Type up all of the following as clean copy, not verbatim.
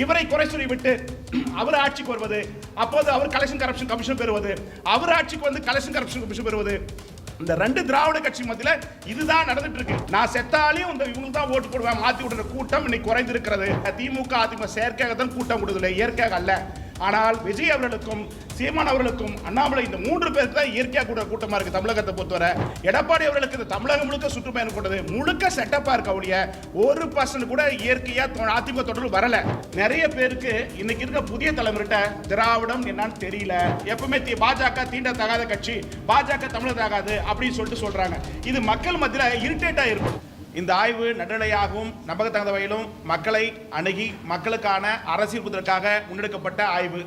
இவரை குறை சொல்லிவிட்டு அவர் ஆட்சிக்கு வருவது, அப்போது அவர் கலெக்ஷன் கரப்ஷன் கமிஷன் பெறுவது, அவர் ஆட்சிக்கு வந்து கலெக்ஷன் கரப்ஷன் கமிஷன் பெறுவது. இந்த ரெண்டு திராவிட கட்சி மத்தியில இதுதான் நடந்துட்டு இருக்கு. நான் செத்தாலையும் இந்த இவங்க தான் ஓட்டு போடுவேன் மாத்தி விடுற கூட்டம் இன்னைக்கு குறைந்திருக்கிறது. திமுக அதிமுக செயற்கையாக தான் கூட்டம் கொடுக்கல, இயற்கையாக அல்ல. ஆனால் விஜய் அவர்களுக்கும் சீமான் அவர்களுக்கும் அண்ணாமலை இந்த மூன்று பேருக்கு தான் இயற்கையாக கூட கூட்டமா இருக்கு தமிழகத்தை பொறுத்தவரை. எடப்பாடி அவர்களுக்கு இந்த தமிழகம் முழுக்க சுற்றுப்பயணம் கொண்டது முழுக்க செட்டப்பா இருக்க ஒழிய 1% கூட இயற்கையா அதிமுக தொடர்பு வரல. நிறைய பேருக்கு இன்னைக்கு இருக்க புதிய தலைமுறைகிட்ட திராவிடம் என்னன்னு தெரியல. எப்பவுமே பாஜக தீண்ட தகாத கட்சி, பாஜக தமிழர் ஆகாது அப்படின்னு சொல்லிட்டு சொல்றாங்க. இது மக்கள் மத்தியில் இரிட்டேட்டா இருக்கும். இந்த ஆய்வு நடுநிலையாகவும் நம்பகத்தகுந்த வகையிலும் மக்களை அணுகி மக்களுக்கான அரசியல் புதற்காக முன்னெடுக்கப்பட்ட ஆய்வு.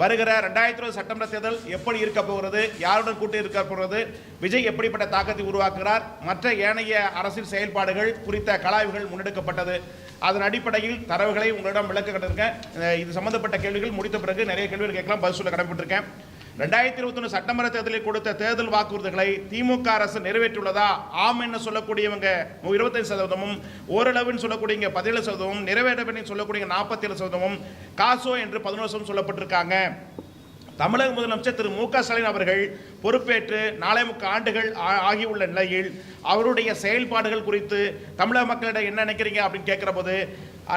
வருகிற 2020 சட்டமன்ற தேர்தல் எப்படி இருக்க போகிறது, யாருடன் கூட்டி இருக்க போகிறது, விஜய் எப்படிப்பட்ட தாக்கத்தை உருவாக்குகிறார், மற்ற ஏனைய அரசியல் செயல்பாடுகள் குறித்த கலாய்வுகள் முன்னெடுக்கப்பட்டது. அதன் அடிப்படையில் தரவுகளை உங்களிடம் விளக்க கண்டிருக்கேன். இது சம்பந்தப்பட்ட கேள்விகள் முடித்த பிறகு நிறைய கேள்விகள் கேட்கலாம், பதில் சொல்ல கடமைப்பட்டிருக்கேன். 2021 சட்டமன்ற தேர்தலில் கொடுத்த தேர்தல் வாக்குறுதிகளை திமுக அரசு நிறைவேற்றியுள்ளதா? ஆம் என்ன சொல்லக்கூடியவங்க 25%, ஓரளவுன்னு சொல்லக்கூடிய 17%, நிறைவேற்றப்பட்ட சொல்லக்கூடிய 47%, காசோ என்று 11% சொல்லப்பட்டிருக்காங்க. தமிழக முதலமைச்சர் திரு மு.க. ஸ்டாலின் அவர்கள் பொறுப்பேற்று 4.25 ஆண்டுகள் ஆகியுள்ள நிலையில் அவருடைய செயல்பாடுகள் குறித்து தமிழக மக்களிடம் என்ன நினைக்கிறீங்க அப்படின்னு கேட்கிற போது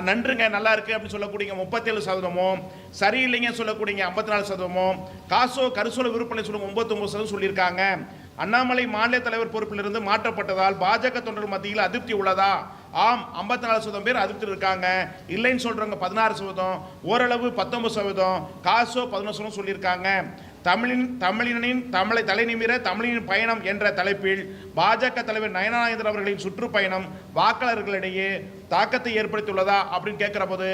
நன்றுங்க நல்லா இருக்கு அப்படின்னு சொல்லக்கூடிய 37%, சரியில்லைங்க சொல்லக்கூடிய 54%, காசோ கருசோல விருப்பனை சொல்லுங்க 99% சொல்லியிருக்காங்க. அண்ணாமலை மாநில தலைவர் பொறுப்பிலிருந்து மாற்றப்பட்டதால் பாஜக தொண்டர்கள் மத்தியில் அதிருப்தி உள்ளதா? ஆம் 54% பேர் அதிருப்தி இருக்காங்க. இல்லைன்னு சொல்றவங்க 16%, ஓரளவு 19%, காசோ 11% சொல்லியிருக்காங்க. தமிழினின் தலைநிமிர தமிழின் பயணம் என்ற தலைப்பில் பாஜக தலைவர் நயனா நாகேந்திரன் அவர்களின் சுற்றுப்பயணம் வாக்காளர்களிடையே தாக்கத்தை ஏற்படுத்தியுள்ளதா அப்படின்னு கேட்கிற போது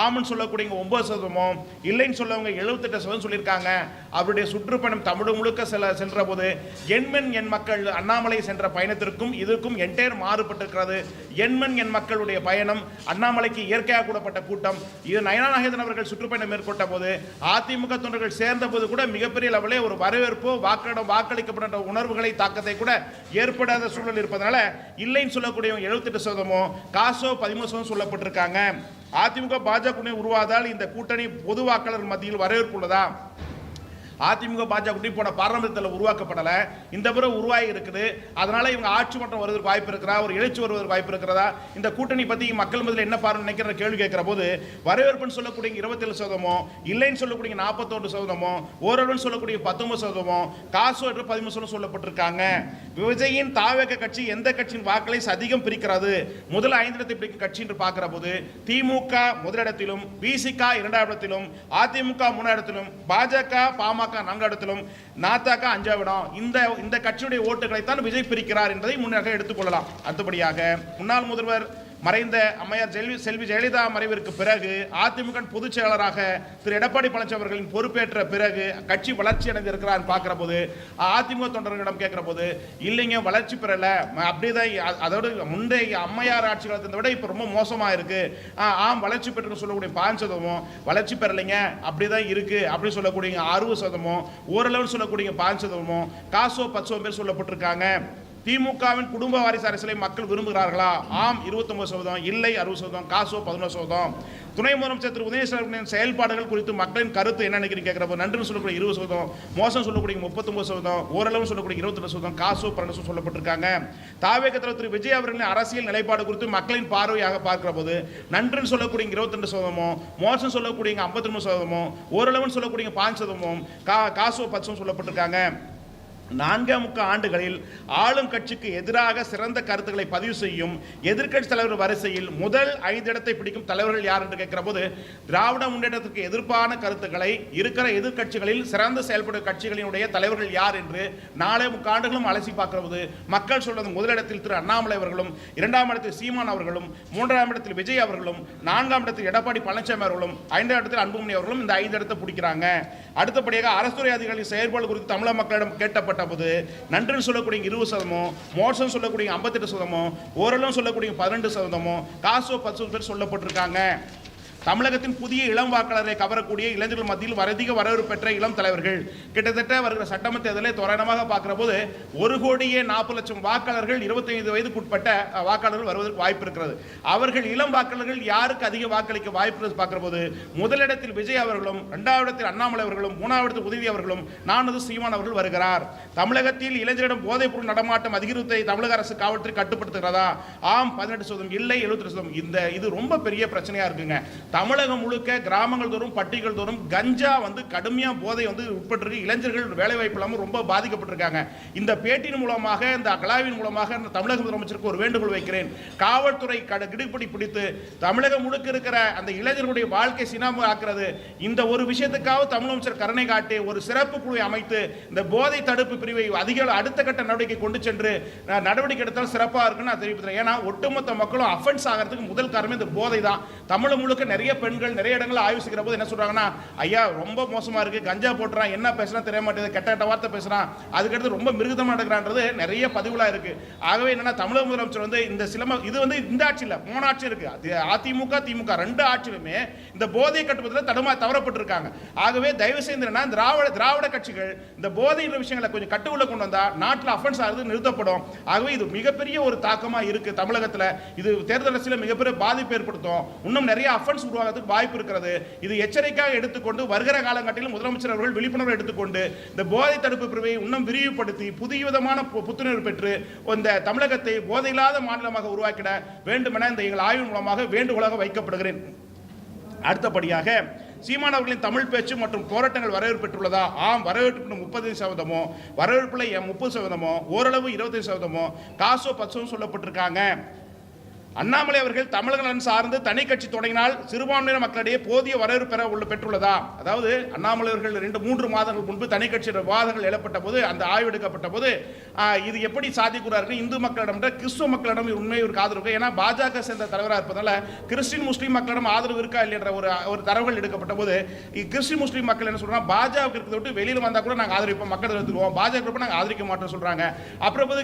ஆமன் சொல்லக்கூடிய 9%, இல்லைன்னு சொல்லவங்க 78% சொல்லியிருக்காங்க. அவருடைய சுற்றுப்பயணம் தமிழ் முழுக்க சென்ற போது என் மக்கள் அண்ணாமலை சென்ற பயணத்திற்கும் இதற்கும் என்டையர் மாறுபட்டிருக்கிறது. என் மக்களுடைய பயணம் அண்ணாமலைக்கு இயற்கையாக கூடப்பட்ட கூட்டம். இது நயனா நாகேந்திரன் அவர்கள் சுற்றுப்பயணம் மேற்கொண்ட போது அதிமுக தொண்டர்கள் சேர்ந்த போது கூட மிகப்பெரிய லெவலே ஒரு வரவேற்போ வாக்களிக்கப்பட்ட உணர்வுகளை தாக்கத்தை கூட ஏற்படாத சூழல் இருப்பதனால இல்லைன்னு சொல்லக்கூடியவங்க 78%, காசோ 13% சொல்லப்பட்டிருக்காங்க. அதிமுக பாஜக கூட்டணி உருவாதால் இந்த கூட்டணி பொது வாக்காளர் மத்தியில் வரவேற்பு உள்ளதா? அதிமுக பாஜக கூட்டணி போன பாராளுமன்றத்தில் உருவாக்கப்படல, இந்த முறை உருவாகி இருக்குது. அதனால இவங்க ஆட்சி மாற்றம் வருவதற்கு வாய்ப்பு இருக்கிறதா, ஒரு எழுச்சி வருவதற்கு வாய்ப்பு இருக்கிறதா, இந்த கூட்டணி பத்தி மக்கள் மத்தியில் என்ன பாருன்னு நினைக்கிற கேள்வி கேட்கிற போது வரவேற்புன்னு சொல்லக்கூடிய 27%, இல்லைன்னு சொல்லக்கூடிய 41%, ஓரளவுன்னு சொல்லக்கூடிய 19%, காசோ என்று 13% சொல்லப்பட்டிருக்காங்க. விஜயின் தாவேக கட்சி எந்த கட்சியின் வாக்களை அதிகம் பிரிக்கிறது? முதல் 5 இடத்தை பிடிக்கும் கட்சி என்று பார்க்கிற போது திமுக முதலிடத்திலும், பிசிக 2ஆம் இடத்திலும், அதிமுக 3ஆம் இடத்திலும், பாஜக பாமக 4ஆம் இடத்திலும், நாதாக 5ஆம் இடம். இந்த கட்சியுடைய ஓட்டுகளை தான் விஜய் பிரிக்கிறார் என்பதை முன்னாக எடுத்துக்கொள்ளலாம். அடுத்தபடியாக முன்னாள் முதல்வர் மறைந்த அம்மையார் செல்வி ஜெயலலிதா மறைவிற்கு பிறகு அதிமுக பொதுச் செயலாளராக திரு எடப்பாடி பழனிசாமி அவர்களின் பொறுப்பேற்ற பிறகு கட்சி வளர்ச்சி அடைந்திருக்கிறார் பார்க்கிற போது அதிமுக தொண்டர்களிடம் கேட்கிற போது இல்லைங்க வளர்ச்சி பெறல, அப்படிதான் அதோடு முந்தைய அம்மையார் ஆட்சி காலத்தை விட இப்போ ரொம்ப மோசமாக இருக்கு. ஆம் வளர்ச்சி பெற்று சொல்லக்கூடிய 5%, வளர்ச்சி பெறலைங்க அப்படிதான் இருக்கு அப்படின்னு சொல்லக்கூடிய 60%, ஓரளவு சொல்லக்கூடிய 5%, காசோ 10% பேர் சொல்லப்பட்டிருக்காங்க. திமுகவின் குடும்ப வாரிசு அரசியலை மக்கள் விரும்புகிறார்களா? ஆம் 29%, இல்லை 60%, காசோ 11%. துணை முதலமைச்சர் திரு உதயநிதியின் செயல்பாடுகள் குறித்து மக்களின் கருத்து என்ன நினைக்கிறீங்க கேட்கிறப்போ நன்றுன்னு சொல்லக்கூடிய 20%, மோசம் சொல்லக்கூடிய 39%, ஓரளவு சொல்லக்கூடிய 22%, காசோ 12% சொல்லப்பட்டிருக்காங்க. தாவேக தலைவர் திரு விஜய் அவர்களின் அரசியல் நிலைப்பாடு குறித்து மக்களின் பார்வையாக பார்க்கிற போது நன்றுன்னு சொல்லக்கூடிய 22%, மோசம் சொல்லக்கூடிய 53%, ஓரளவுன்னு சொல்லக்கூடிய 5%, காசோ 10% சொல்லப்பட்டிருக்காங்க. 4.25 ஆண்டுகளில் ஆளும் கட்சிக்கு எதிராக சிறந்த கருத்துக்களை பதிவு செய்யும் எதிர்க்கட்சி தலைவர் வரிசையில் முதல் 5 இடத்தை பிடிக்கும் தலைவர்கள் யார் என்று கேட்கிற போது திராவிட முன்னேற்றத்துக்கு எதிர்ப்பான கருத்துக்களை இருக்கிற எதிர்க்கட்சிகளில் சிறந்த செயல்படும் கட்சிகளினுடைய தலைவர்கள் யார் என்று 4.25 ஆண்டுகளும் அலசி பார்க்கிற போது மக்கள் சொல்வது முதலிடத்தில் திரு அண்ணாமலை அவர்களும், 2ஆம் இடத்தில் சீமான் அவர்களும், 3ஆம் இடத்தில் விஜய் அவர்களும், 4ஆம் இடத்தில் எடப்பாடி பழனிசாமி அவர்களும், 5ஆம் இடத்தில் அன்புமணி அவர்களும் இந்த 5 இடத்தை பிடிக்கிறாங்க. அடுத்தபடியாக அரசுத்துறை அதிகாரிகளின் செயல்பாடு குறித்து தமிழக மக்களிடம் கேட்டப்பட்ட போது நன்றுன்னு சொல்லக்கூடிய 20%, மோசம் சொல்லக்கூடிய 58%, ஓரளவு சொல்லக்கூடிய 12%, காசோ 10% பேர் சொல்லப்பட்டிருக்காங்க. தமிழகத்தின் புதிய இளம் வாக்காளரை கவரக்கூடிய இளைஞர்கள் மத்தியில் அதிக வரவேற்பு பெற்ற இளம் தலைவர்கள். கிட்டத்தட்ட வருகிற சட்டமன்ற தேர்தலை தோராயமாக பார்க்கிற போது 1,40,00,000 வாக்காளர்கள் 25 வயதுக்குட்பட்ட வாக்காளர்கள் வருவதற்கு வாய்ப்பு இருக்கிறது. அவர்கள் இளம் வாக்காளர்கள் யாருக்கு அதிக வாக்களிக்க வாய்ப்பு பார்க்கிற போது முதலிடத்தில் விஜய் அவர்களும், 2வது இடத்தில் அண்ணாமலை அவர்களும், 3வது இடத்தில் உதயநிதி அவர்களும், 4வது சீமான் அவர்கள் வருகிறார். தமிழகத்தில் இளைஞரிடம் போதைப் பொருள் நடமாட்டம் அதிகரித்தை தமிழக அரசு காவல்துறை கட்டுப்படுத்துகிறதா? ஆம் 18%, இல்லை 72%. இது ரொம்ப பெரிய பிரச்சனையா இருக்குங்க. தமிழகம் முழுக்க கிராமங்கள் தோறும், பட்டிகள் தோறும் கஞ்சா கடுமையா போதை உட்பட்டு இளைஞர்கள் வேலை வாய்ப்பு இல்லாமல் ரொம்ப பாதிக்கப்பட்டிருக்காங்க. இந்த பேட்டியின் மூலமாக, இந்த கலாவின் மூலமாக தமிழக முதலமைச்சருக்கு ஒரு வேண்டுகோள் வைக்கிறேன். காவல்துறை கிடுப்படி பிடித்து தமிழகம் முழுக்க இருக்கிற அந்த இளைஞர்களுடைய வாழ்க்கை சினாம ஆக்குறது. இந்த ஒரு விஷயத்துக்காக தமிழமைச்சர் கருணை காட்டி ஒரு சிறப்பு குழுவை அமைத்து இந்த போதை தடுப்பு பிரிவை அடுத்த கட்ட நடவடிக்கை கொண்டு சென்று நடவடிக்கை எடுத்தால் சிறப்பாக இருக்குன்னு நான் தெரிவிக்கிறேன். ஏன்னா ஒட்டுமொத்த மக்களும் அஃபென்ஸ் ஆகிறதுக்கு முதல் காரணமே இந்த போதை தான். தமிழ் முழுக்க நிறைய பெண்கள் நிறைய இடங்களில் ஆய்வு செய்கிற போது என்ன சொல்றாங்கன்னா, ஐயா ரொம்ப மோசமா இருக்கு, கஞ்சா போட்டுறான், என்ன பேசுனா தெரிய மாட்டேங்குது, கெட்ட கெட்ட வார்த்தை பேசுறான், அதுக்கடுத்து ரொம்ப மிருகதமா நடக்கிறான்றது நிறைய பதிவுகளா இருக்கு. ஆகவே என்னன்னா தமிழக முதலமைச்சர் இந்த இது இந்த ஆட்சியில் போன ஆட்சி இருக்கு, அதிமுக திமுக 2 ஆட்சியிலுமே இந்த போதை கட்டுப்படுத்தல தவறப்பட்டிருக்காங்க. ஆகவே தயவு செய்து திராவிட கட்சிகள் இந்த போதை விஷயங்களை கொஞ்சம் கட்டுக்குள்ள கொண்டு வந்தா நாட்டில் அஃபென்ஸ் ஆகிறது நிறுத்தப்படும். ஆகவே இது மிகப்பெரிய ஒரு தாக்கமா இருக்கு தமிழகத்தில். இது தேர்தல் அரசியல் மிகப்பெரிய பாதிப்பு ஏற்படுத்தும். இன்னும் நிறைய அஃபென்ஸ் உருவாகிறதுக்கு வாய்ப்பு இருக்கிறது. இது எச்சரிக்கையாக எடுத்துக்கொண்டு வருகிற காலகட்டத்தில் முதலமைச்சர் அவர்கள் விழிப்புணர்வு எடுத்துக்கொண்டு இந்த போதை தடுப்பு பிரிவை இன்னும் விரிவுபடுத்தி புதிய விதமான புத்துணர்வு பெற்று இந்த தமிழகத்தை போதையில்லாத மாநிலமாக உருவாக்கிட வேண்டும் என இந்த எங்கள் ஆய்வு மூலமாக வேண்டுகோளாக வைக்கப்படுகிறேன். அடுத்தபடியாக சீமான் அவர்களின் தமிழ் பேச்சு மற்றும் போராட்டங்கள் வரவேற்பு பெற்றுள்ளதா? ஆம், வரவேற்பு 30%, வரவேற்பில் 30%, ஓரளவு 25%, காசோ 10% சொல்லப்பட்டிருக்காங்க. அண்ணாமலை அவர்கள் தமிழக நலன் சார்ந்து தனி கட்சி தொடங்கினால் சிறுபான்மையினர் மக்களிடையே போதிய வரவேற்பு பெற்றுள்ளதா? அதாவது அண்ணாமலை அவர்கள் 2-3 மாதங்கள் முன்பு தனி கட்சி விவாதங்கள் எழப்பட்ட போது, அந்த ஆய்வு எடுக்கப்பட்ட போது இது எப்படி சாத்தியக்கூறாரு? இந்து மக்களிடம், கிறிஸ்துவ மக்களிடம் உண்மை ஒரு ஆதரவு, ஏன்னா பாஜக சேர்ந்த தலைவராக இருப்பதால கிறிஸ்டின் முஸ்லீம் மக்களிடம் ஆதரவு இருக்கா இல்லைன்ற ஒரு தரவுகள் எடுக்கப்பட்ட போது கிறிஸ்டின் முஸ்லீம் மக்கள் என்ன சொல்றாங்க, பாஜக இருக்கிறத விட்டு வெளியில் வந்தா கூட நாங்கள் ஆதரிப்போம், மக்கள் எடுத்துக்குவோம், பாஜக நாங்கள் ஆதரிக்க மாட்டோம் சொல்றாங்க. அப்புறம்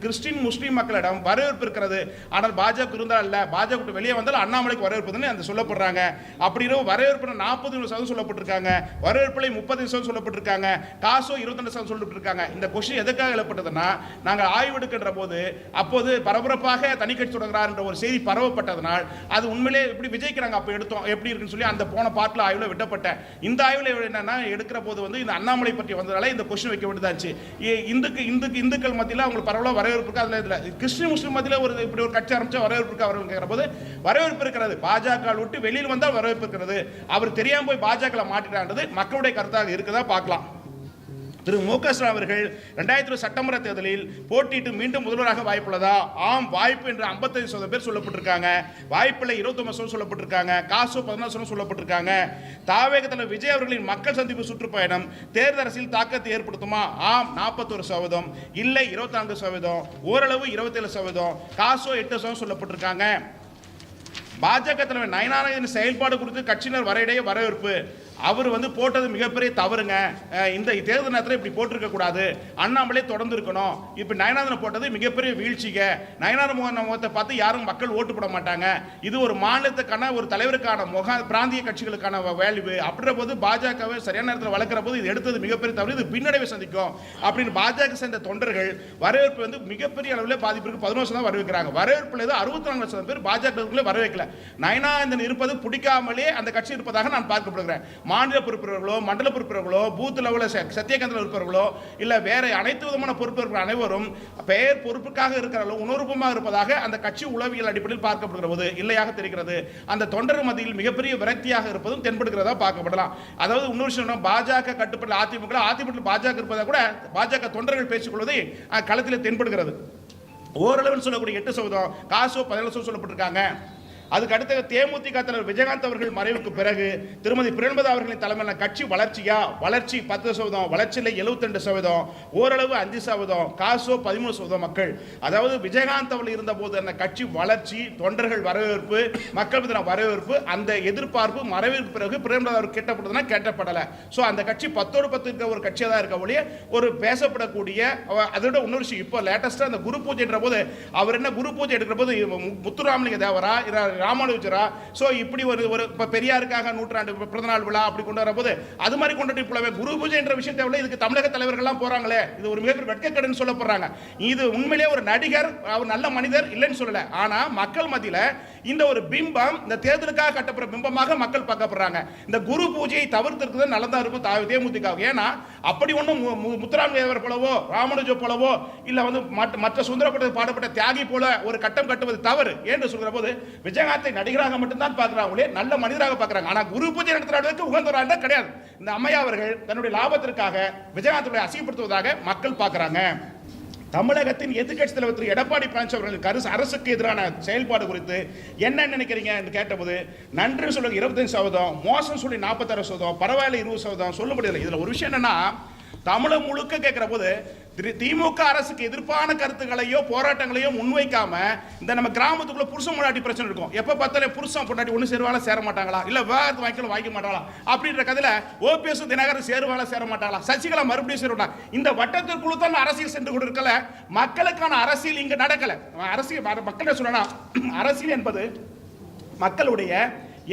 கிறிஸ்டின் முஸ்லீம் மக்களிடம் வரவேற்பு இருக்கிறது, ஆனால் பாஜக இருந்தால் இல்ல, பாஜக வெளியே வந்தால் அண்ணாமலைக்கு வரவேற்பு அந்த சொல்லப்படுறாங்க. அப்படி வரவேற்பு 40% சொல்லப்பட்டிருக்காங்க, வரவேற்பில் 30% சொல்லப்பட்டிருக்காங்க, காசோ 22% சொல்லப்பட்டிருக்காங்க. இந்த கொஸ்டின் எதுக்காக எழப்பட்டதுன்னா, நாங்கள் ஆய்வு எடுக்கின்ற போது அப்போது பரபரப்பாக தனி கட்சி தொடங்குறார் என்ற ஒரு செய்தி பரவப்பட்டதனால் அது உண்மையிலே எப்படி விஜய்க்கு நாங்கள் அப்போ எடுத்தோம் எப்படி இருக்குன்னு சொல்லி அந்த போன பாட்டில் ஆய்வில் விட்டப்பட்ட இந்த ஆய்வில் என்னன்னா எடுக்கிற போது இந்த அண்ணாமலை பற்றி வந்ததால இந்த கொஸ்டின் வைக்க வேண்டியதாச்சு. இந்துக்கள் மத்தியில் அவங்களுக்கு பரவலாக வரவேற்பு, அதில் கிறிஸ்டின் முஸ்லீம் மத்தியில் இப்படி ஒரு கட்சி ஆரம்பிச்சு வரவேற்பு இருக்கிறது. பாஜக விட்டு வெளியில் வந்தால் வரவேற்பு இருக்கிறது. அவர் தெரியாம போய் பாஜக மாட்டிட்டான்றது மக்களுடைய கருத்தாக இருக்கதா பார்க்கலாம். திரு மு.க. ஸ்டாலின் அவர்கள் 2020 சட்டமன்ற தேர்தலில் போட்டியிட்டு மீண்டும் முதல்வராக வாய்ப்புள்ளதா? ஆம், வாய்ப்பு என்று 55% பேர் சொல்லப்பட்டிருக்காங்க, வாய்ப்பில் 29% சொல்லப்பட்டிருக்காங்க, காசு 14% சொல்லப்பட்டிருக்காங்க. தாவேக தலைவர் விஜய் அவர்களின் மக்கள் சந்திப்பு சுற்றுப்பயணம் தேர்தல் அரசியல் தாக்கத்தை ஏற்படுத்துமா? ஆம் 41%, இல்லை 24%, ஓரளவு 27%, காசோ 8% சொல்லப்பட்டிருக்காங்க. பாஜக தலைவர் நயனாரின் செயல்பாடு குறித்து கட்சியினர் வரையிடையே வரவேற்பு. அவர் போட்டது மிகப்பெரிய தவறுங்க, இந்த தேர்தல் நேரத்தில் இப்படி போட்டிருக்க கூடாது, அண்ணாமலை தொடர்ந்து இருக்கணும். இப்போ நயனாதன் போட்டது மிகப்பெரிய வீழ்ச்சிங்க, நயனார் முகத்தை பார்த்து யாரும் மக்கள் ஓட்டு போட மாட்டாங்க, இது ஒரு மாநிலத்துக்கான ஒரு தலைவருக்கான பிராந்திய கட்சிகளுக்கான வேல்யூ. அப்படின்ற போது பாஜகவை சரியான நேரத்தில் வளர்க்கிற போது இது எடுத்தது மிகப்பெரிய தவறு, இது பின்னடைவை சந்திக்கும் அப்படின்னு பாஜக சேர்ந்த தொண்டர்கள் வரவேற்பு மிகப்பெரிய அளவில் பாதிப்பிற்கு 11% தான் வரவேற்கிறாங்க. வரவேற்பில் 64% பேர் பாஜக வரவேற்கல. நயனாதன் இருப்பது பிடிக்காமலே அந்த கட்சி இருப்பதாக நான் பார்க்கப்படுகிறேன். மாநில பொறுப்பினர்களோ, மண்டல பொறுப்பினர்களோ, பூத் லெவலில் சத்தியகாந்தில் இருப்பவர்களோ, இல்லை வேற அனைத்து விதமான பொறுப்பினர்கள் அனைவரும் பெயர் பொறுப்புக்காக இருக்கிறார்களோ உணர்வுபமாக இருப்பதாக அந்த கட்சி உளவியல் அடிப்படையில் பார்க்கப்படுகிறது, இல்லையாக தெரிகிறது. அந்த தொண்டர் மத்தியில் மிகப்பெரிய விரக்தியாக இருப்பதும் தென்படுகிறதா பார்க்கப்படலாம். அதாவது இன்னொரு விஷயம், பாஜக கட்டுப்பட்ட அதிமுக பாஜக இருப்பதாக கூட பாஜக தொண்டர்கள் பேசிக்கொள்வதை களத்தில் தென்படுகிறது. ஓரளவில் சொல்லக்கூடிய 8%, காசோ 17% சொல்லப்பட்டிருக்காங்க. அதுக்கு அடுத்த தேமுதிக தலைவர் விஜயகாந்த் அவர்கள் மறைவுக்கு பிறகு திருமதி பிரேமலதா அவர்களின் தலைமையிலான கட்சி வளர்ச்சி 10%, வளர்ச்சியில் 72%, ஓரளவு 5%, காசோ 13% மக்கள். அதாவது விஜயகாந்த் அவர்கள் இருந்த போது அந்த கட்சி வளர்ச்சி, தொண்டர்கள் வரவேற்பு, மக்கள் மீதான வரவேற்பு, அந்த எதிர்பார்ப்பு மறைவுக்கு பிறகு பிரேமலதா அவர் கேட்டப்படுதுன்னா கேட்டப்படலை. ஸோ அந்த கட்சி 10-10 இருக்கிற ஒரு கட்சியாக தான் இருக்க ஒழிய ஒரு பேசப்படக்கூடிய அதோட இன்னொரு விஷயம், இப்போ லேட்டஸ்டாக அந்த குரு பூஜைன்ற போது அவர் என்ன குரு பூஜை எடுக்கிற போது முத்துராமலிங்க தேவரா ராமானுஜரா? ஸோ இப்படி ஒரு ஒரு இப்போ பெரியாருக்காக நூற்றாண்டு பிறந்தநாள் விழா அப்படி கொண்டு வரும்போது அது மாதிரி கொண்டுட்டு போலவே குரு பூஜை என்ற விஷயத்தை விட இதுக்கு தமிழக தலைவர்கள்லாம் போறாங்களே, இது ஒரு மிகப்பெரிய வெட்கக்கேடுன்னு சொல்லப்படுறாங்க. இது உண்மையிலேயே ஒரு நடிகர், அவர் நல்ல மனிதர் இல்லைன்னு சொல்லல. ஆனா மக்கள் மத்தியில இந்த ஒரு பிம்பம், இந்த தேர்தலுக்காக கட்டப்படுற பிம்பமாக மக்கள் பார்க்கப்படுறாங்க. இந்த குரு பூஜையை தவிர்த்திருக்கிறது நல்லதா இருக்கும் தேமுதிக. ஏன்னா அப்படி ஒன்றும் முத்துராமலிங்கர் போலவோ ராமானுஜ போலவோ இல்ல வந்து மற்ற சுந்தரப்பட்ட பாடப்பட்ட தியாகி போல ஒரு கட்டம் கட்டுவது தவறு என்று சொல்கிற போது விஜயகாந்தை நடிகராக மட்டும்தான் பார்க்கிறாங்களே, நல்ல மனிதராக பார்க்கிறாங்க. ஆனா குரு பூஜை நடத்துறதுக்கு உகந்தவராக கிடையாது. இந்த அம்மையா அவர்கள் தன்னுடைய லாபத்திற்காக விஜயகாந்தை அசிங்கப்படுத்துவதாக மக்கள் பார்க்கிறாங்க. தமிழகத்தின் எதிர்க்கட்சி தலைவர் திரு எடப்பாடி பழனிசாமி அவர்கள் அரசுக்கு எதிரான செயல்பாடு குறித்து என்ன நினைக்கிறீங்க என்று கேட்டபோது, நன்றி சொல்லுங்க 25%, மோசம் சொல்லி 46%, பரவாயில்ல 20% சொல்ல முடியல. இதுல ஒரு விஷயம் என்னன்னா, தமிழகம் முழுக்க கேட்கிற போது திமுக அரசுக்கு எதிர்ப்பான கருத்துக்களையோ போராட்டங்களையோ முன்வைக்காம இந்த நம்ம கிராமத்துக்குள்ள புருஷன் பொண்டாட்டி பிரச்சனை இருக்கும். எப்ப பார்த்தாலும் புருஷன் பொண்டாட்டி ஒண்ணு சேருவாங்களா சேர மாட்டாங்களா, இல்ல விவாகரத்து வாங்கிக்க மாட்டாங்களா அப்படின்ற கதையில ஓபிஎஸ் தினகரன் சேருவாங்களா சேர மாட்டாங்களா, சசிகலா மறுபடியும் சேருவாங்க. இந்த வட்டத்திற்குள்ள தான் அரசியல் சென்று கொண்டிருக்கல. மக்களுக்கான அரசியல் இங்க நடக்கல. அரசியல் மக்கள் சொன்னா அரசியல் என்பது மக்களுடைய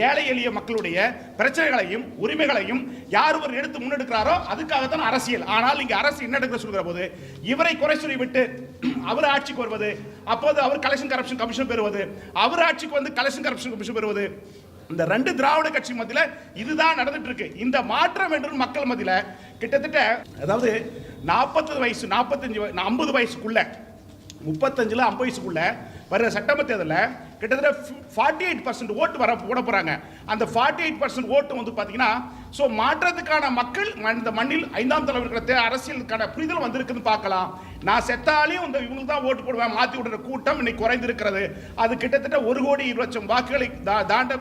ஏழை எளிய மக்களுடைய பிரச்சனைகளையும் உரிமைகளையும் யார் ஒரு எடுத்து முன்னெடுக்கிறாரோ அதுக்காகத்தான் அரசியல். ஆனால் இங்க அரசு என்ன எடுக்கிற சொல்கிற போது இவரை குறை சொல்லி விட்டு அவர் ஆட்சிக்கு வருவது, அப்போது அவர் கலெக்ஷன் கரப்ஷன் கமிஷன் பெறுவது, அவர் ஆட்சிக்கு வந்து கலெக்ஷன் கரப்ஷன் கமிஷன் பெறுவது, இந்த ரெண்டு திராவிட கட்சி மத்தியில இதுதான் நடந்துட்டு இருக்கு. இந்த மாற்றம் என்று மக்கள் மத்தியில கிட்டத்தட்ட அதாவது 40 வயசு 45 50 வயசுக்குள்ள 35ல 50 வயசுக்குள்ள வர சட்டமன்ற தேர்தலில் கிட்டத்தட்ட 48% ஓட்டு போட போறாங்க. அந்த 48% ஓட்டு வந்து பாத்தீங்கன்னா, சோ மாற்றத்துக்கான மக்கள் இந்த மண்ணில் 5ஆம் தலைவர்களுக்கு அரசியலுக்கான புரிதல் வந்திருக்குன்னு பார்க்கலாம். நான் செத்தாலையும் இந்த இவங்களுக்கு தான் ஓட்டு போடுவேன் மாத்தி விடுற கூட்டம் இன்னைக்கு குறைந்திருக்கிறது. அது கிட்டத்தட்ட 1,20,00,000 வாக்குகளை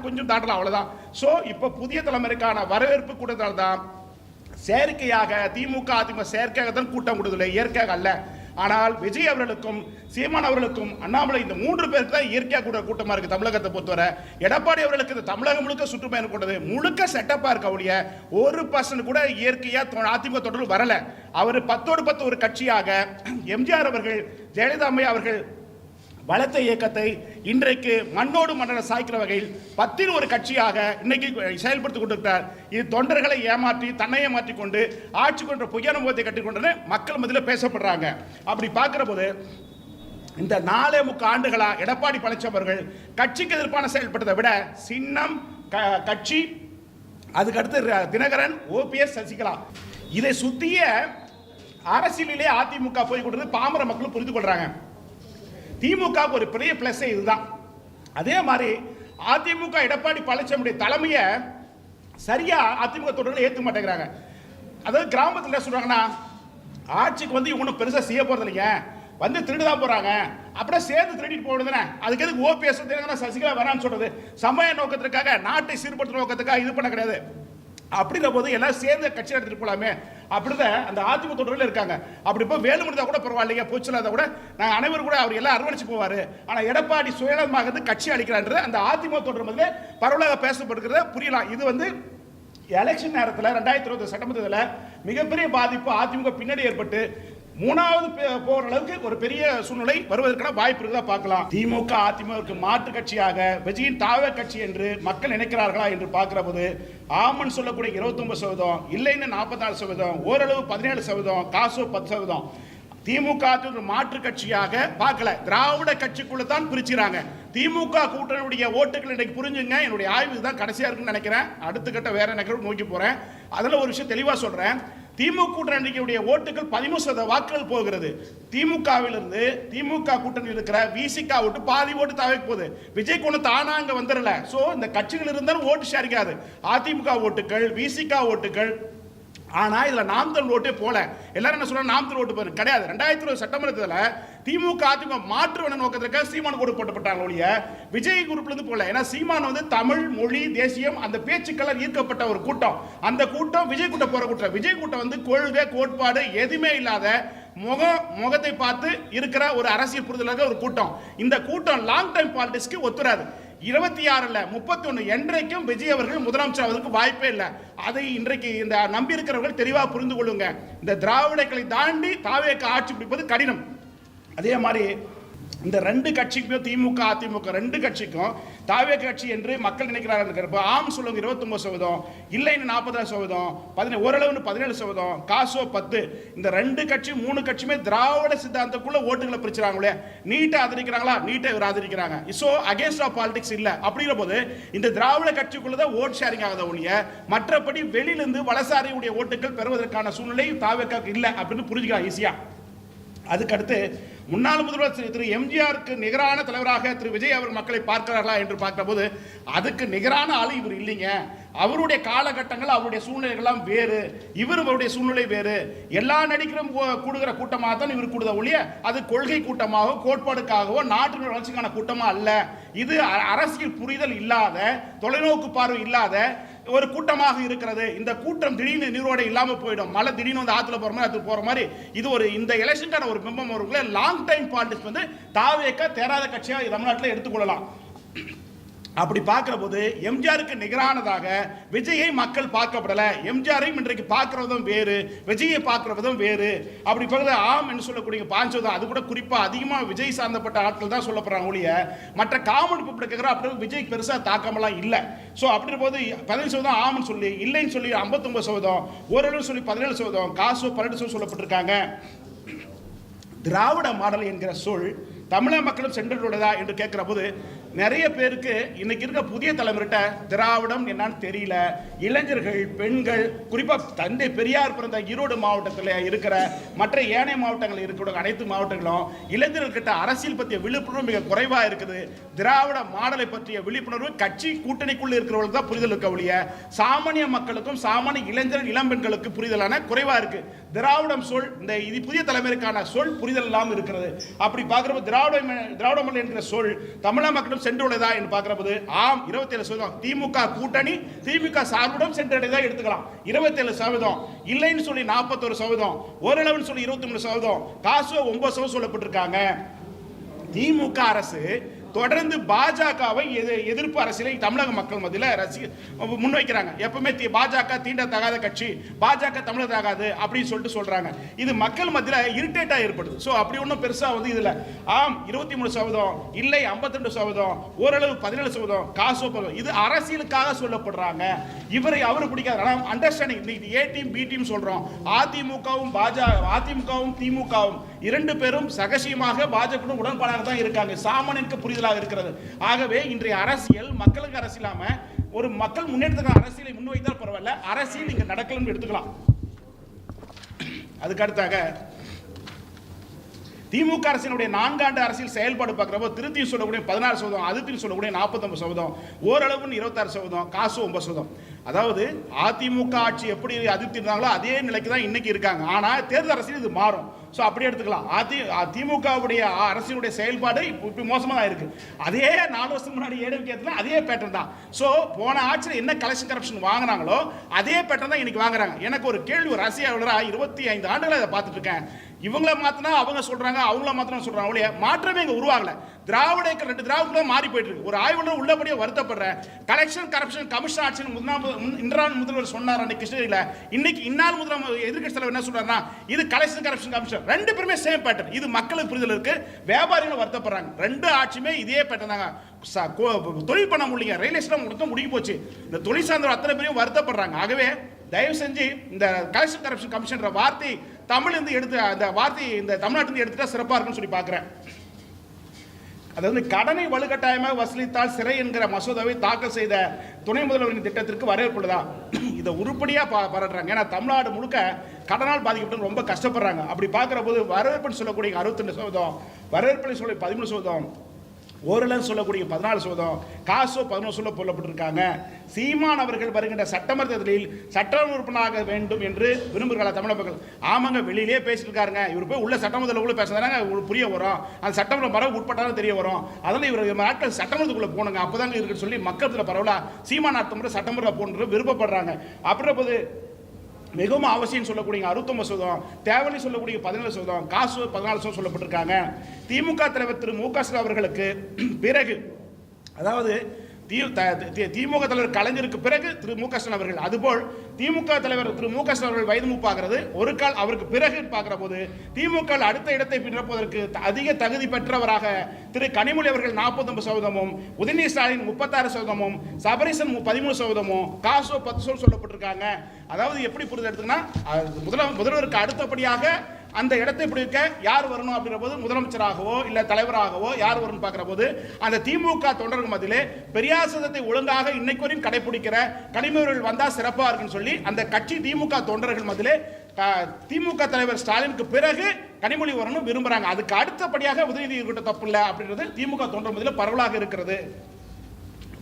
கொஞ்சம் தாண்டலாம், அவ்வளவுதான். சோ இப்ப புதிய தலைமுறைக்கான வரவேற்பு கூட்டத்தால் தான் செயற்கையாக திமுக அதிமுக செயற்கையாக தான் கூட்டம் கொடுக்கல, இயற்கையாக அல்ல. ஆனால் விஜய் அவர்களுக்கும் சீமான் அவர்களுக்கும் அண்ணாமலை இந்த 3 பேருக்கு தான் இயற்கையாக கூட கூட்டமா இருக்கு தமிழகத்தை பொறுத்தவரை. எடப்பாடி அவர்களுக்கு இந்த தமிழகம் முழுக்க சுற்றுப்பயணம் கொண்டது முழுக்க செட்டப்பா இருக்க ஒழிய 1% கூட இயற்கையா அதிமுக தொடர்பு வரல. அவர் 10ஓடு 10 ஒரு கட்சியாக எம்ஜிஆர் அவர்கள் ஜெயலலிதா அம்மையா அவர்கள் வளர்த்த இயக்கத்தை இன்றைக்கு மண்ணோடு மன்னரை சாய்க்கிற வகையில் 10இல் ஒரு கட்சியாக இன்னைக்கு செயல்படுத்திக் கொண்டிருக்கிறார். இது தொண்டர்களை ஏமாற்றி தன்னை ஏமாற்றி கொண்டு ஆட்சி கொண்ட பொய்யான முகத்தை கட்டிக்கொண்டு மக்கள் மத்தியில் பேசப்படுறாங்க. அப்படி பார்க்கிற போது இந்த 4.25 ஆண்டுகளா எடப்பாடி பழனிசாமி அவர்கள் கட்சிக்கு எதிர்ப்பான செயல்பட்டதை விட சின்னம் கட்சி அதுக்கடுத்து தினகரன் ஓபிஎஸ் சசிகலா இதை சுத்திய அரசியலிலே அதிமுக போய் கொண்டு பாமர மக்களும் புரிந்து கொள்றாங்க. திமுக ஒரு பெரிய பிளஸ் இதுதான். அதே மாதிரி அதிமுக எடப்பாடி பழனிசாமியுடைய தலைமையை சரியா அதிமுக தொடர்ந்து ஏற்க மாட்டேங்கிறாங்க. அதாவது கிராமத்தில் என்ன சொல்றாங்கன்னா, ஆட்சிக்கு வந்து இவங்க பெருசா செய்ய போறது இல்லைங்க, வந்து திருடுதான் போறாங்க, அப்படியே சேர்ந்து திருடிட்டு போடுதுன்னு அதுக்கு எதுக்கு ஓபிஎஸ் சசிகலா வேணான்னு சொல்றது, சமய நோக்கத்திற்காக நாட்டை சீர்படுத்துற நோக்கத்துக்காக இது பண்ண கிடையாது. அப்படின்ற போது எல்லாம் சேர்ந்து கட்சி எடுத்துட்டு போலாமே அப்படிதான் அந்த அதிமுக தொடரில் இருக்காங்க. அப்படி இப்போ வேலுமணி கூட பரவாயில்லைங்க, போச்சுலாத கூட நாங்கள் அனைவரும் கூட அவர் எல்லாம் அரவணைச்சு போவார். ஆனால் எடப்பாடி சுயநலமாக கட்சி அளிக்கிறான்றது அந்த அதிமுக தொடர் முதல்ல பரவலாக பேசப்படுகிறத புரியலாம். இது வந்து எலெக்ஷன் நேரத்தில் 2020 சட்டமன்றத்தில் மிகப்பெரிய பாதிப்பு அதிமுக பின்னாடி ஏற்பட்டு 3வது போற அளவுக்கு ஒரு பெரிய சூழ்நிலை வருவதற்கான வாய்ப்பு இருக்குதா பார்க்கலாம். திமுக அதிமுக மாற்று கட்சியாக விஜயின் தாவ கட்சி என்று மக்கள் நினைக்கிறார்களா என்று பார்க்கிற போது ஆமன் சொல்லக்கூடிய 29%, இல்லைன்னு 44%, ஓரளவு 17%, காசோ 10%. திமுக மாற்று கட்சியாக பார்க்கல, திராவிட கட்சிக்குள்ள தான் பிரிச்சுறாங்க. திமுக கூட்டணியுடைய ஓட்டுகள் இன்னைக்கு புரிஞ்சுங்க. என்னுடைய ஆய்வு தான் கடைசியா இருக்குன்னு நினைக்கிறேன். அடுத்த கட்ட வேற நகரம் நோக்கி போறேன். அதுல ஒரு விஷயம் தெளிவா சொல்றேன். திமுக கூட்டணியுடைய ஓட்டுகள் 13% வாக்குகள் போகிறது. திமுகவிலிருந்து திமுக கூட்டணியில் இருக்கிற விசிக ஓட்டு பாதி ஓட்டு தாவைக்கு போகுது. விஜய் கொண்டு தானா அங்க வந்துடல. சோ இந்த கட்சிகள் இருந்தாலும் ஓட்டு ஷேரிக்காது. அதிமுக ஓட்டுகள் விசிக ஓட்டுகள். ஆனா இதுல நாம் தமிழ் ஓட்டே போல. எல்லாரும் என்ன சொல்றாங்க, நாம் தமிழ் ஓட்டு போற கிடையாது. 2020 சட்டமன்றத்தில் திமுக அதிமுக மாற்று நோக்கத்திற்காக சீமான் கூட போட்டப்பட்டாங்க ஒழிய விஜய் குரூப்ல இருந்து போல. ஏன்னா சீமான் வந்து தமிழ் மொழி தேசியம் அந்த பேச்சுக்களால் ஈர்க்கப்பட்ட ஒரு கூட்டம். அந்த கூட்டம் விஜய் கூட்டம் போற கூட்டம். விஜய் கூட்டம் வந்து கொள்கை கோட்பாடு எதுவுமே இல்லாத முகத்தை பார்த்து இருக்கிற ஒரு அரசியல் புரிதலாக ஒரு கூட்டம். இந்த கூட்டம் லாங் டைம் பாலிடிக்ஸ்க்கு ஒத்துறாது. 26 31 என்றைக்கும் விஜய் அவர்கள் முதலமைச்சர் ஆவதற்கு வாய்ப்பே இல்லை. அதை இன்றைக்கு இந்த நம்பி இருக்கிறவர்கள் தெளிவாக புரிந்து கொள்ளுங்க. இந்த திராவிடங்களை தாண்டி தாவேக்கு ஆட்சி பிடிப்பது கடினம். அதே மாதிரி இந்த ரெண்டு கட்சிக்கும் திமுக அதிமுக ரெண்டு கட்சிக்கும் தாவே கட்சி என்று மக்கள் நினைக்கிறார்கள். ஆம் சொல்லுங்க 29%, இல்லைன்னு 46%, ஓரளவுன்னு 17%, காசோ 10. இந்த ரெண்டு கட்சி மூணு கட்சியுமே திராவிட சித்தாந்தத்துக்குள்ள ஓட்டுகளை பிரிச்சுறாங்களே. நீட்டை ஆதரிக்கிறாங்களா? நீட்டை இவர் ஆதரிக்கிறாங்க. ஸோ அகேன்ஸ்ட் ஆஃப் பாலிடிக்ஸ் இல்லை. அப்படிங்கிற போது இந்த திராவிட கட்சிக்குள்ளதான் ஓட் ஷேரிங் ஆகாத ஒழிய மற்றபடி வெளியிலிருந்து வலசாரியுடைய ஓட்டுகள் பெறுவதற்கான சூழ்நிலை தாவேக்காக்கு இல்லை அப்படின்னு புரிஞ்சுக்கலாம் ஈஸியா. அதுக்கடுத்து முன்னாள் முதல்வர் திரு எம்ஜிஆருக்கு நிகரான தலைவராக திரு விஜய் அவர் மக்களை பார்க்கிறார்களா என்று பார்க்கிற போது அதுக்கு நிகரான ஆளு இவர் இல்லைங்க. அவருடைய காலகட்டங்கள் அவருடைய சூழ்நிலைகள்லாம் வேறு, இவருடைய சூழ்நிலை வேறு. எல்லா நடிகரும் கூடுகிற கூட்டமாக தான் இவர் கூடுத ஒழிய அது கொள்கை கூட்டமாகவோ கோட்பாடுக்காகவோ நாட்டின் வளர்ச்சிக்கான கூட்டமா அல்ல. இது அரசியல் புரிதல் இல்லாத, தொலைநோக்கு பார்வை இல்லாத ஒரு கூட்டமாக இருக்கிறது. இந்த கூட்டம் திடீர்னு நீரோட இல்லாம போயிடும். மழை திடீர்னு வந்து ஆத்துல போற மாதிரி ஆத்துல போற மாதிரி இது ஒரு இந்த எலெக்ஷனுக்கான ஒரு பிம்பம் வருங்களே. லாங் டைம் பாலிடிக்ஸ் வந்து தாவேக்க தேராத கட்சியா தமிழ்நாட்டில் எடுத்துக்கொள்ளலாம். அப்படி பார்க்கிற போது எம்ஜிஆருக்கு நிகரானதாக விஜயை மக்கள் பார்க்கப்படல. எம்ஜிஆரையும் இன்றைக்கு பார்க்கிற விதம் வேறு, விஜயை பார்க்கிற விதம் வேறு. அப்படி பார்க்கறது ஆம் என்று சொல்லக்கூடிய 5%, அது கூட குறிப்பா அதிகமாக விஜய் சார்ந்தப்பட்ட ஆட்கள் தான் சொல்லப்படுறாங்க ஒழிய மற்ற காமன் பீப்புள் கேட்கிற அப்படி விஜய் பெருசா தாக்கமெல்லாம் இல்லை. ஸோ அப்படி போது 15% ஆம்னு சொல்லி, இல்லைன்னு சொல்லி 59%, ஓரளவு சொல்லி 17%, காசு 12% சொல்லப்பட்டிருக்காங்க. திராவிட மாடல் என்கிற சொல் தமிழக மக்களும் சென்றடைதா என்று கேட்கிற போது நிறைய பேருக்கு இன்னைக்கு இருக்க புதிய தலைமுறைகிட்ட திராவிடம் என்னன்னு தெரியல. இளைஞர்கள், பெண்கள், குறிப்பாக தந்தை பெரியார் பிறந்த ஈரோடு மாவட்டத்தில் இருக்கிற மற்ற ஏனைய மாவட்டங்களில் இருக்கிற அனைத்து மாவட்டங்களும் இளைஞர்கள்கிட்ட அரசியல் பற்றிய விழிப்புணர்வு மிக குறைவாக இருக்குது. திராவிட மாடலை பற்றிய விழிப்புணர்வு கட்சி கூட்டணிக்குள் இருக்கிறவர்களுக்கு தான் புரிதல் இருக்க ஒழிய சாமானிய மக்களுக்கும் சாமானிய இளைஞர்கள் இளம்பெண்களுக்கு புரிதலான குறைவாக இருக்கு. திராவிடம் சொல் இந்த இது புதிய தலைமுறைக்கான சொல் புரிதல் இல்லாமல் இருக்கிறது. அப்படி பார்க்கிறப்ப திராவிட மாடல் என்கிற சொல் தமிழக மக்களும் சென்றுள்ளதா என்று பார்க்கிறபோது ஆம் 27%. திமுக கூட்டணி திமுக சார்புடன் சென்றடையதா எடுத்துக்கலாம் 27%. இல்லைன்னு சொல்லி 41%, ஓரளவுன்னு சொல்லி 23%, காசு 9% சொல்லப்பட்டிருக்காங்க. திமுக அரசு தொடர்ந்து பாஜகவை எதிர்ப்பு அரசியலை தமிழக மக்கள் மத்தியில் முன்வைக்கிறாங்க. எப்பவுமே பாஜக தீண்டத்தகாத கட்சி, பாஜக தமிழராகாது அப்படின்னு சொல்லிட்டு சொல்றாங்க. இது மக்கள் மத்தியில் இரிட்டேட்டா ஏற்படுது. ஸோ அப்படி ஒன்றும் பெருசா வந்து இதுல ஆம் 23%, இல்லை 52%, ஓரளவு 17%, காசு இது அரசியலுக்காக சொல்லப்படுறாங்க. இவரை அவரு பிடிக்காது. Understanding A team B team சொல்றோம். அதிமுகவும் அதிமுகவும் திமுகவும் இரண்டு பேரும் சகசியமாக பாஜக உடன்பாடாக தான் இருக்காங்க. சாமானியனுக்கு புரிதலாக இருக்கிறது. ஆகவே இன்றைய அரசியல் மக்களுக்கு அரசியலாம ஒரு மக்கள் முன்னேற்றத்துக்கான அரசியலை முன்வைத்தால் பரவாயில்ல, அரசியல் இங்க நடக்கலன்னு எடுத்துக்கலாம். அதுக்கு அடுத்தாக திமுக அரசினுடைய 4 ஆண்டு அரசியல் செயல்பாடு பார்க்கிறப்போ திருத்தி சொல்லக்கூடிய 16%, அதிருப்தி சொல்லக்கூடிய 49%, ஓரளவு 26%, காசு 9%. அதாவது அதிமுக ஆட்சி எப்படி அதிருப்தி இருந்தாங்களோ அதே நிலைக்கு தான் இன்னைக்கு இருக்காங்க. ஆனா தேர்தல் அரசியல் இது மாறும். ஸோ அப்படி எடுத்துக்கலாம். திமுகவுடைய அரசியலுடைய செயல்பாடு இப்போ மோசமாக இருக்கு. அதே 4 வருஷத்துக்கு முன்னாடி ஏடிஎம்கே அதே பேட்டர்ன் தான். ஸோ போன ஆட்சியில் என்ன கலெக்ஷன் கரப்ஷன் வாங்கினாங்களோ அதே பேட்டர்ன் தான் இன்னைக்கு வாங்குறாங்க. எனக்கு ஒரு கேள்வி, ஒரு அரசியலாளராக 25 ஆண்டுகளை அதை பார்த்துட்டு இருக்கேன். இவங்கள மாத்தினா அவங்க சொல்றாங்க, அவங்கள மாத்தினா சொல்றாங்க ஒழிய மாற்றமே இங்க உருவாகல. திராவிட 2 திராவிடம் மாறி போயிட்டு இருக்கு. ஒரு ஆய்வாளர் உள்ளபடியே வருத்தப்படுறேன். கலெக்ஷன் கரப்ஷன் கமிஷன் ஆட்சி இன்றான் முதல்வர் சொன்னார் அன்னைக்கு கிருஷ்ணகிரியில. இன்னைக்கு இந்நாள் முதல்வர் எதிர்க்கட்சி தலைவர் என்ன சொல்றாருன்னா இது கலெக்ஷன் கரப்ஷன் கமிஷன். ரெண்டு பேருமே சேம் பேட்டர்ன். இது மக்களுக்கு புரிதல் இருக்கு, வியாபாரிகள் வருத்தப்படுறாங்க. ரெண்டு ஆட்சியுமே இதே பேட்டர்ன் தாங்க. தொழில் பண்ண முடியல, ரயில் எஸ்டேட் மட்டும் முடிஞ்சு போச்சு. இந்த தொழில் சார்ந்த அத்தனை பேரும் வருத்தப்படுறாங்க. ஆகவே தயவு செஞ்சு இந்த கலெக்ஷன் கரப்ஷன் கமிஷன் வார்த்தை தமிழ்ந்து எடுத்து அந்த வார்த்தையை இந்த தமிழ்நாட்டிலிருந்து எடுத்துட்டா சிறப்பாக இருக்குன்னு சொல்லி பார்க்குறேன். அதாவது கடனை வலுக்கட்டாயமாக வசூலித்தால் சிறை என்கிற மசோதாவை தாக்கல் செய்த துணை முதல்வரின் திட்டத்திற்கு வரவேற்புள்ளதா? இதை உருப்படியாக பாராட்டுறாங்க. ஏன்னா தமிழ்நாடு முழுக்க கடனால் பாதிக்கப்பட்டு ரொம்ப கஷ்டப்படுறாங்க. அப்படி பார்க்குற போது வரவேற்புன்னு சொல்லக்கூடிய 62%, வரவேற்பு சொல்லி 13%, ஓரளவு சொல்லக்கூடிய 14%, காசோ 11% போடப்பட்டிருக்காங்க. சீமான் அவர்கள் வருகின்ற சட்டமன்ற தேர்தலில் சட்டமன்ற உறுப்பினராக வேண்டும் என்று விரும்புகிறார் தமிழக மக்கள். ஆமாங்க, வெளியிலே பேசியிருக்காருங்க. இவர் போய் உள்ள சட்டமன்றத்துக்குள்ள பேசுறாங்க, புரிய வரும். அந்த சட்டமன்ற மரபு உட்பட்டாலும் தெரிய வரும். அதனால இவர் நாட்கள் சட்டமன்றத்துக்குள்ள போனுங்க, அப்பதாங்க இருக்குன்னு சொல்லி மக்கள் பரவலா சீமான் அடுத்த சட்டமன்ற போன்ற விருப்பப்படுறாங்க. அப்படின்ற போது மிகவும் அவசியம் சொல்லக்கூடிய 69%, தேவைன்னு சொல்லக்கூடிய 17%, காசு 14% சொல்லப்பட்டிருக்காங்க. திமுக தலைவர் திரு மு க ஸ்டாலின் அவர்களுக்கு பிறகு, அதாவது திமுக தலைவர் கலைஞருக்கு பிறகு திரு மு க ஸ்டாலின் அவர்கள், அதுபோல் திமுக தலைவர் திரு மு க ஸ்டாலின் அவர்கள் வயது மூப்பாகிறது. ஒரு கால் அவருக்கு பிறகு பார்க்கிற போது திமுக அடுத்த இடத்தை பின்னப்பதற்கு அதிக தகுதி பெற்றவராக திரு கனிமொழி அவர்கள் 49%, உதயநிதி ஸ்டாலின் 36%, சபரீசன் 13%, காசோ 10% சொல்லப்பட்டிருக்காங்க. அதாவது எப்படி புரிந்து எடுத்துக்கன்னா, முதல்வருக்கு அடுத்தபடியாக அந்த இடத்தை பிடிக்க யார் வரணும் அப்படின்ற போது முதலமைச்சராகவோ இல்ல தலைவராகவோ யார் வரணும் பார்க்கிற போது அந்த திமுக தொண்டர்கள் மத்தியிலே பெரியார் சதத்தை ஒழுங்காக இன்னைக்கு வரையும் கடைபிடிக்கிற கனிமொழிகள் வந்தா சிறப்பா இருக்குன்னு சொல்லி அந்த கட்சி திமுக தொண்டர்கள் மத்தியிலே திமுக தலைவர் ஸ்டாலினுக்கு பிறகு கனிமொழி வரணும் விரும்புறாங்க. அதுக்கு அடுத்தபடியாக உதயநிதி இருக்கிட்ட தப்பு இல்லை அப்படின்றது திமுக தொண்டர் மத்தியில் பரவலாக இருக்கிறது.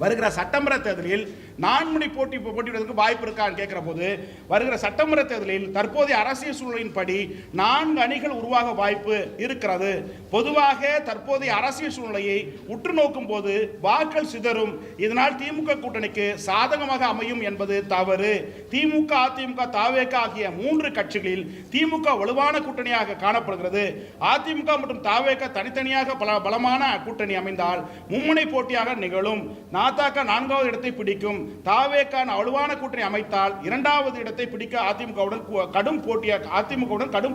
வருகிற சட்டமன்ற தேர்தலில் நான்முனை போட்டியிடுவதற்கு வாய்ப்பு இருக்கான்னு கேட்கிற போது வருகிற சட்டமன்ற தேர்தலில் தற்போதைய அரசியல் சூழலின்படி 4 அணிகள் உருவாக வாய்ப்பு இருக்கிறது. பொதுவாக தற்போதைய அரசியல் சூழ்நிலையை உற்று நோக்கும் போது வாக்கள் சிதறும். இதனால் திமுக கூட்டணிக்கு சாதகமாக அமையும் என்பது தவறு. திமுக, அதிமுக, தவேக ஆகிய 3 கட்சிகளில் திமுக வலுவான கூட்டணியாக காணப்படுகிறது. அதிமுக மற்றும் தவேக தனித்தனியாக பலமான கூட்டணி அமைந்தால் மும்முனை போட்டியாக நிகழும். நாதாக 4வது இடத்தை பிடிக்கும். தவேக வலுவான கூட்டணி அமைத்தால் 2வது இடத்தை பிடிக்க அதிமுகவுடன் கடும்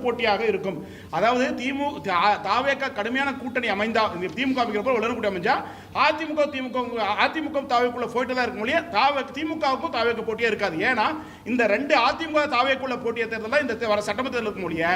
போட்டியாக இருக்கும். அதாவது தவேக கடுமையான கூட்டணி அமைந்தா திமுக வலுவான கூட்டணி அமைஞ்சா அதிமுக தவேக்குள்ள போயிட்டு தான் இருக்கும் இல்லையா, திமுகவுக்கும் தவேக போட்டியே இருக்காது. ஏன்னா இந்த 2 அதிமுக தவேக்குள்ள போட்டியை தேர்தல் இந்த வர சட்டமன்ற தேர்தலுக்கு முடிய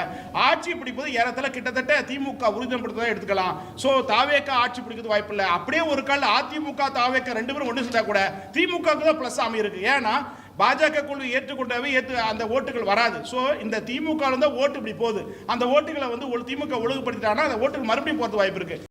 ஆட்சி பிடிப்பது ஏறத்தாழ கிட்டத்தட்ட திமுக உறுதிப்படுத்ததான் எடுத்துக்கலாம். சோ தவேக ஆட்சி பிடிக்கிறது வாய்ப்பு இல்லை. அப்படியே ஒரு கால அதிமுக தவேக 2 பேரும் ஒன்று சேர்ந்தா கூட திமுக தான் பிளஸ் அமையிருக்கு. ஏன்னா பாஜக குழு ஏற்றுக்கொண்டவே அந்த ஓட்டுகள் வராது. ஸோ இந்த திமுக ஓட்டு இப்படி போகுது. அந்த ஓட்டுகளை திமுக ஒழுங்குபடுத்திட்டாங்கன்னா அந்த ஓட்டுகள் மறுபடியும் போகிறது வாய்ப்பு இருக்கு.